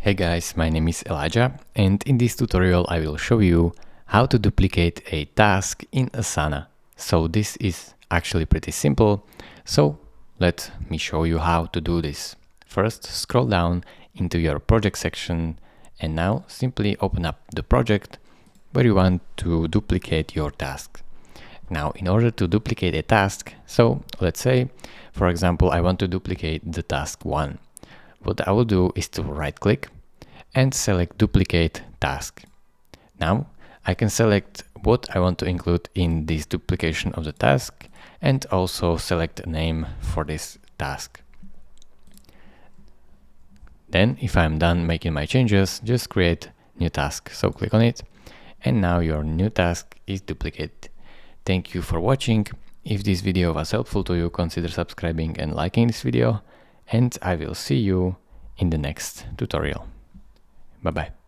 Hey guys, my name is Elijah, and in this tutorial I will show you how to duplicate a task in Asana. So this is actually pretty simple, so let me show you how to do this. First, scroll down into your project section and now simply open up the project where you want to duplicate your task. Now, in order to duplicate a task, so let's say, for example, I want to duplicate the task 1. What I will do is to right click and select duplicate task. Now I can select what I want to include in this duplication of the task and also select a name for this task. Then if I'm done making my changes, just create new task. So click on it and now your new task is duplicated. Thank you for watching. If this video was helpful to you, consider subscribing and liking this video, and I will see you in the next tutorial. Bye bye.